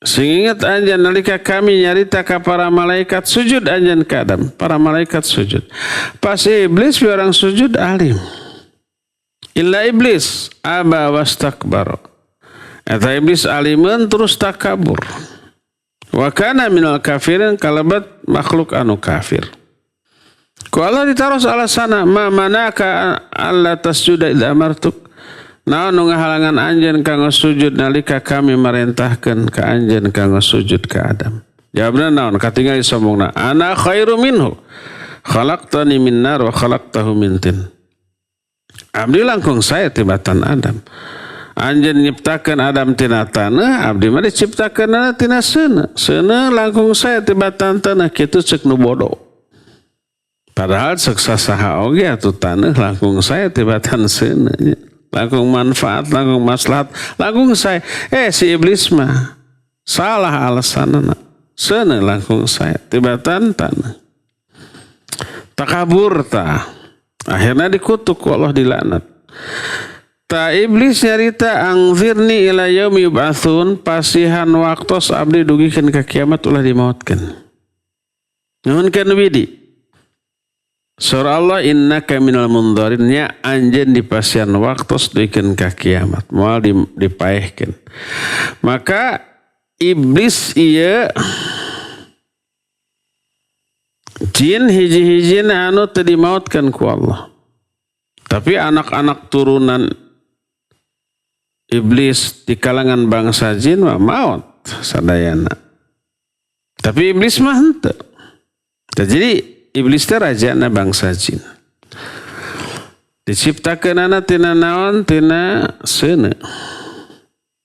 Sing ingat anjeun nalika kami nyarita ka para malaikat sujud anjeun ka Adam, para malaikat sujud. Pas iblis piorang sujud alim. Illa iblis aba wastakbara. Eta iblis alimeun terus takabur. Wa kana minal kafirin kalabat makhluk anu kafir. Ku Allah ditaros alasana ma manaka alla tasjuda idza amartuk. Naon nu ngahalangan anjeun kanggo sujud nalika kami marentahkeun ka anjeun kanggo sujud ka Adam. Jawabna naon? Katingali sombongna. Ana khairu minhu. Khalaqtani min nar wa khalaqtahu min tin. Abdi langkung saya tibatan Adam. Anjeun nyiptakeun Adam tina taneuh, abdi mah diciptakeunna tina seuneu. Seuneu langkung saya tibatan taneuh kitu ceuk nu bodoh. Padahal ceuk sasaha oge atuh taneuh langkung saya tibatan seuneu. Langkung manfaat, langkung maslahat, langkung saya. Si iblis mah salah alasanna. Seuneu langkung saya tibatan taneuh. Takabur ta. Akhirna dikutuk ku Allah dilaknat. Ta iblis nyarita angzirni ila yaumi yub'atsun pasihan waktos abdi dugikeun ka kiamat ulah dimautkeun. Nuhunkeun widi. Surah Allah innaka minal mundharin nya anjeun di pasihan waktos dugikeun ka kiamat moal dipaehkeun. Maka iblis ieu jin hiji-hijina anu teu dimautkeun ku Allah. Tapi anak-anak turunan iblis di kalangan bangsa jin mah maut sadayana. Tapi iblis mah henteu. Jadi iblis teh rajana bangsa jin. Diciptakeunana tina naon? Tina seuneu.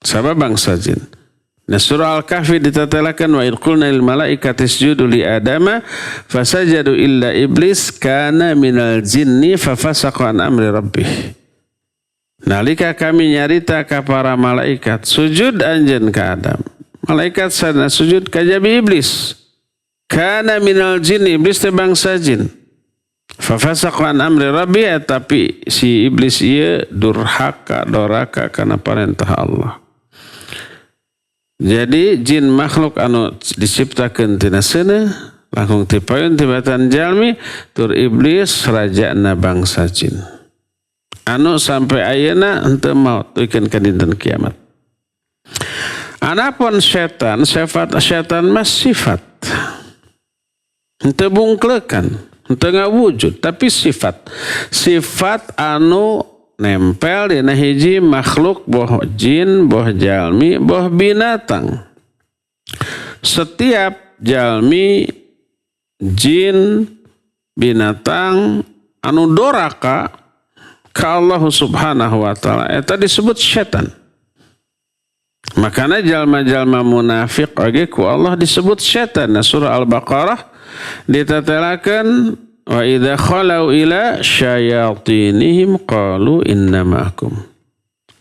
Sabab bangsa jin. Nah surah Al-Kahfi ditatelakan wa idqulna lil malaikati isjudu li Adama fasajadu illa iblis kana minal jinni fafasaqa an amri rabbih. Nalika kami nyarita ka para malaikat sujud anjeun ka Adam. Malaikat sana sujud kajabi iblis. Kana minal jin, iblis teh bangsa jin. Fafasaqa an amri rabbih, tapi si iblis ieu durhaka doraka kana parentah Allah. Jadi jin makhluk anu diciptakeun tina seuneu langkung tipaeun tibatan jalmi tur iblis rajana bangsa jin. Anu sampai ayeuna henteu maut duikeun ka dinten kiamat. Anapun setan, sifat setan mah sifat. Henteu bungkleukan, henteu ngawujud, tapi sifat. Sifat anu nempel dina hiji makhluk boh jin, boh jalmi, boh binatang. Setiap jalmi, jin, binatang anu doraka ka Allah subhanahu wa ta'ala eta disebut setan. Makanya jalma-jalma munafik oge ku Allah disebut setan. Nah, surah Al-Baqarah ditetelakeun wa idza khalau ila syayatinihim qalu inna ma'akum.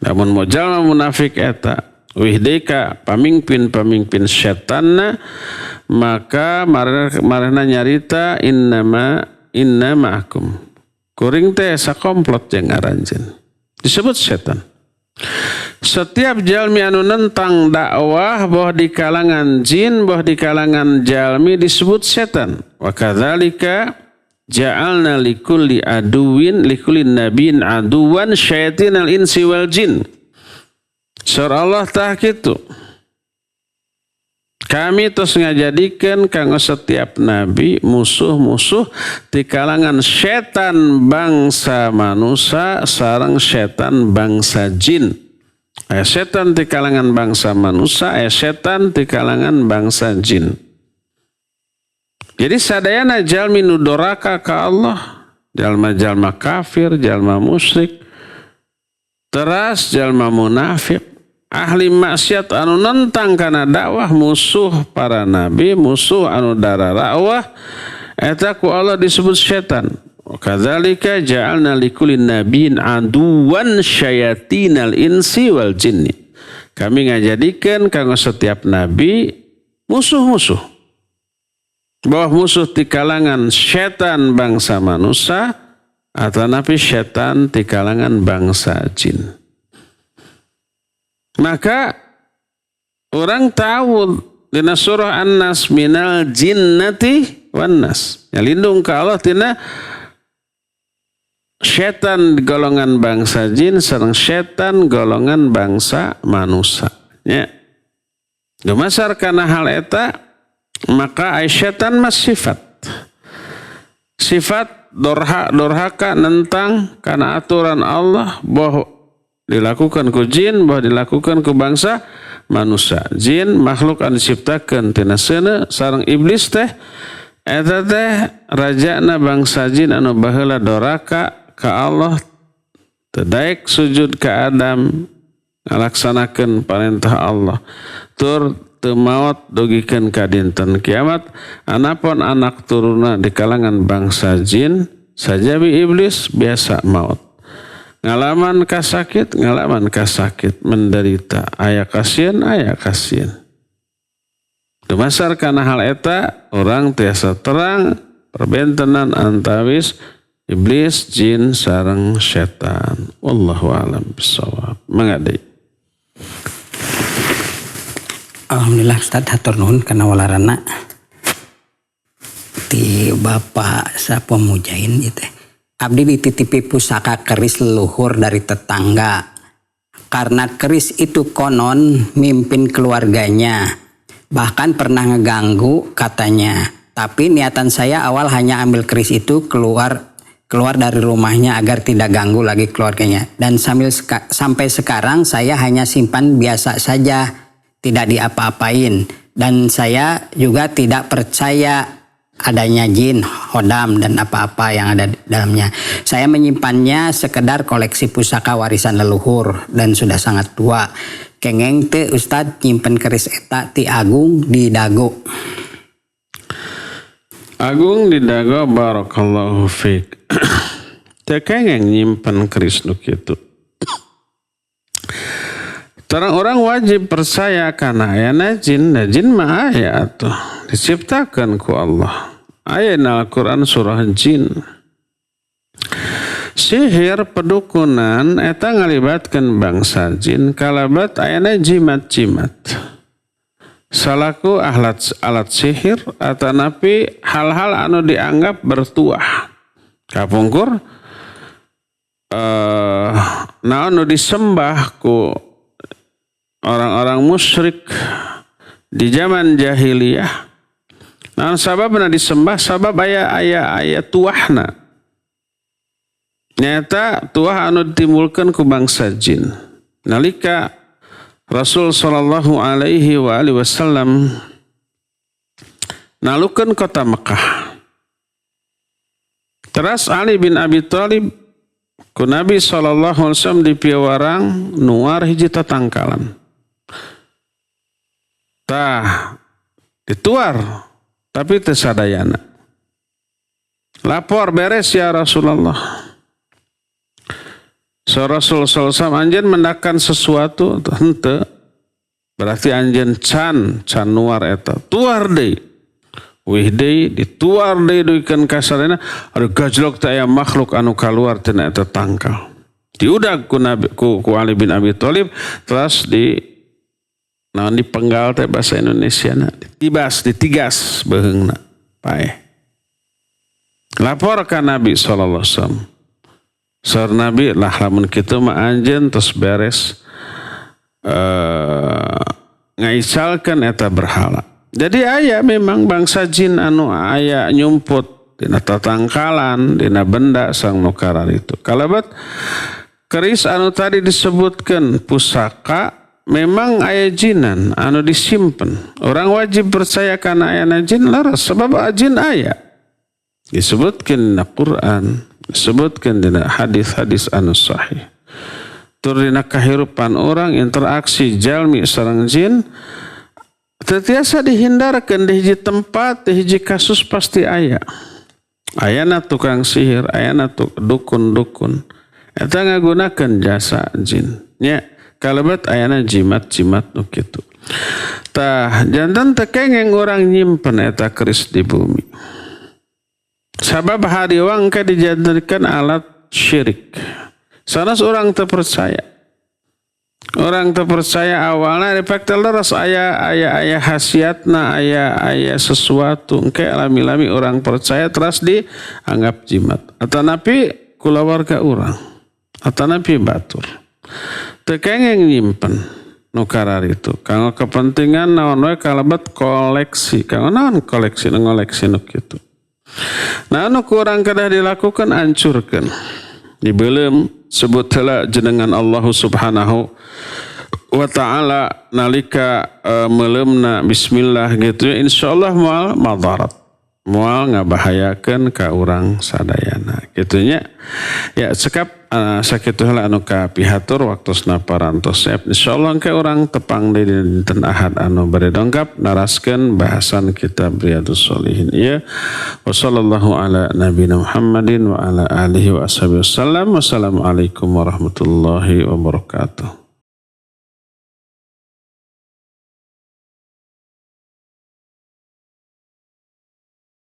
Namun mau jalma munafik eta wihdeka pamimpin-pamimpin setanna maka marana nyarita inna ma'akum. Kuring teh sakomplot jeung aranjeun. Disebut setan. Setiap jalmi anu nentang dakwah boh di kalangan jin, boh di kalangan jalmi disebut setan. Wa kadzalika ja'alna likulli nabiyyin aduwan syayatinal insi wal jin. Surah Allah tah kitu. Kami terus ngajadikeun kanggo setiap nabi musuh-musuh di kalangan setan bangsa manusia sareng setan bangsa jin. Setan di kalangan bangsa manusia, setan di kalangan bangsa jin. Jadi sadayana jalmi nu doraka ka Allah, jalma-jalma kafir, jalma musyrik, teras jalma munafik, ahli maksiat anu nentang kana dakwah, musuh para nabi, musuh anu dara dakwah, eta ku Allah disebut setan. Kadzalika ja'alna likulli nabiyyin aduwan syayatinal insi wal jinni. Kami ngajadikeun kanggo setiap nabi musuh-musuh. Bahwa musuh di kalangan setan bangsa manusia atau nabi setan di kalangan bangsa jin. Maka orang tahu dina surah An-Nas minal jinnati wan nas. Ya lindung ka Allah tina setan golongan bangsa jin sareng setan golongan bangsa manusia. Ya. Dumasar kana hal eta maka ai setan mas sifat dorhaka nentang kana aturan Allah boh dilakukan ku jin, boh dilakukan ku bangsa manusia. Jin makhluk anu diciptakeun tina seuneu sareng iblis teh eta teh rajana bangsa jin anu baheula doraka ka Allah, teu sujud ka Adam, ngalaksanakeun parentah Allah. Tur teu maot dugikeun ka dinten kiamat. Anapun anak turuna di kalangan bangsa jin, sajabi iblis biasa maot. Ngalaman kasakit, menderita. Aya kasieun. Dumasar kana hal eta, orang tiasa terang perbentenan antawis iblis, jin, sareng setan. Wallahu a'lam bishawab. Mangga deui. Alhamdulillah Ustaz hatur nuhun kana walarana ti Bapak sapemujain ieu teh. Abdi dititipi pusaka keris leluhur dari tetangga. Karena keris itu konon mimpin keluarganya. Bahkan pernah ngeganggu katanya. Tapi niatan saya awal hanya ambil keris itu keluar dari rumahnya agar tidak ganggu lagi keluarganya. Dan sampai sekarang saya hanya simpan biasa saja, tidak diapa-apain. Dan saya juga tidak percaya adanya jin, hodam, dan apa-apa yang ada di dalamnya. Saya menyimpannya sekedar koleksi pusaka warisan leluhur dan sudah sangat tua. Kengeng teh Ustad nyimpen keris eta ti Agung di Dago. Agung di Dago barakallahu fiik. Tekengeng nyimpen keris nu kitu. Terang orang wajib percaya karena ayana jin, nah jin mah aya atuh diciptakan ku Allah. Aya na Al-Qur'an surah jin. Sihir pedukunan eta ngalibatkeun bangsa jin kalabat ayana jimat-jimat. Salaku alat sihir atanapi hal-hal anu dianggap bertuah. Kapungkur naon nu disembah ku orang-orang musyrik di zaman jahiliyah. Naon sababna disembah? Sabab aya tuahna. Nyata tuah anu ditimbulkeun ku bangsa jin. Nalika Rasul sallallahu alaihi wa alihi wasallam nalukeun kota Mekah. Teras Ali bin Abi Thalib ku Nabi sallallahu alaihi wasallam di piawarang nuar hiji tatangkalan. Tah dituar tapi teu sadayana. Lapor beres ya Rasulullah. So Rasul sallallahu anjeun mendakan sesuatu henteu. Berarti anjeun can nuar eta. Tuar deui. Wih deui dituar deui duikeun ka sarena adu gajlok teh aya makhluk anu kaluar tina eta tangkal. Diudag ku Ali bin Abi Thalib terus dipenggal teh bahasa Indonesiana ditigas beheungna paeh. Lapor ka Nabi sallallahu alaihi wasallam. Sar Nabi lah lamun kitu mah anjeun tos beres ngaisalkeun eta berhala. Jadi aya memang bangsa jin anu aya nyumput dina tatangkalan, dina benda sang nukarar itu. Kalabat keris anu tadi disebutkan pusaka memang aya jinan anu disimpen. Orang wajib percaya kana ayana jin laras sebab jin aya. Disebutkan dina Quran, disebutkan dina hadis-hadis anu sahih. Tur dina kahirupan orang interaksi jalmi sareng jin tetiasa dihindarkeun di hiji tempat, di hiji kasus pasti aya. Ayana tukang sihir, ayana dukun-dukun. Eta ngagunakeun jasa jin. Nya kalebat ayana jimat-jimat nu kitu. Tah janten teu kengeng urang nyimpen eta keris di bumi. Sabab hadiwang ka dijadikan alat syirik. Sanes urang teu percaya. Orang terpercaya awalnya efek leres aya khasiatna aya sesuatu engke lami-lami orang percaya terus dianggap jimat atau napi kulawarga orang atau napi batur teu kengeng nyimpen nu karar itu kanggo kepentingan naon we kalabat koleksi kanggo naon koleksi ngoleksi nu kitu. Nah anu kurang kedah dilakukan hancurkeun dibeuleum sebut heula jenengan Allah Subhanahu wa ta'ala nalika meuleumna bismillah gitu insyaallah moal madarat moal ngabahayakeun ka urang sadayana gitunya ya cekap sakitu heula anu kapihatur waktosna parantos insyaallah engke urang tepang deui dinten Ahad anu bari dongkap naraskeun bahasan kitab Riyadhus Shalihin ieu wa sallallahu ala nabiyina Muhammadin wa ala alihi wa ashabihi wasallam wassalamualaikum warahmatullahi wabarakatuh.